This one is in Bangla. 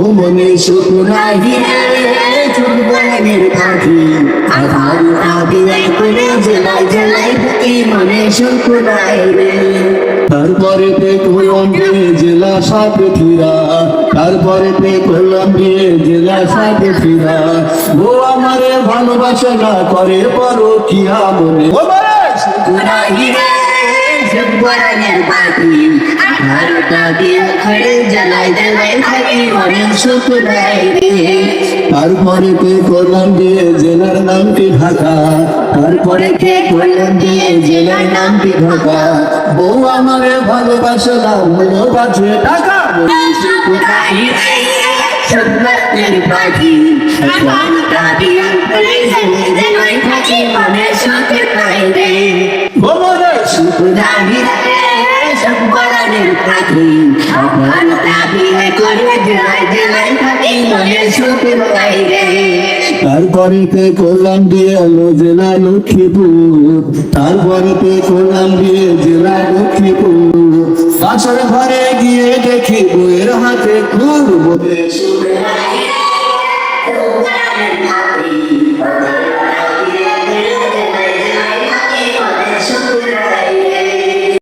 ও মনে সুখ নাই রে চোখ বনের পাখি আধার আবিয়াই করে জেলায় জেলায় বুকি মনে সুখ নাই রে তারপরে তে কলম্বিয়া জেলা সাতক্ষীরা তারপরে তে কলম্বিয়া জেলা সাতক্ষীরা ও আমারে ভালোবাসা না করে পরকিয়া মনে ও মনে সুখ নাই রে চোখ বনের পাখি আধারটা দিয়ে করে জেলায় জেলায় থাকি মনে সুখ নাই রে তারপরে তে কলম্বিয়া জেলার নামটি ঢাকা তারপরে কে কলম্বিয়া জেলার নামটি ঢাকা বউ আমারে ভালোবাসে না ভালোবাসে টাকা মনে সুখ নাই রে চোখ বনের পাখি আধারটা দিয়ে করে জেলায় জেলায় থাকি মনে সুখ নাই রে ও মনে সুখ নাই রে চোখ বনের পাখি আধারটা দিয়ে করে জেলায় জেলায় থাকি মনে সুখ নাই রে তারপরে তে কলম্বিয়া জেলা লক্ষ্মীপুর তারপরে তে কলম্বিয়া জেলা লক্ষ্মীপুর পাশের ঘরে গিয়ে দেখি বইয়ের হাতে খুব বলে সুখ নাই রে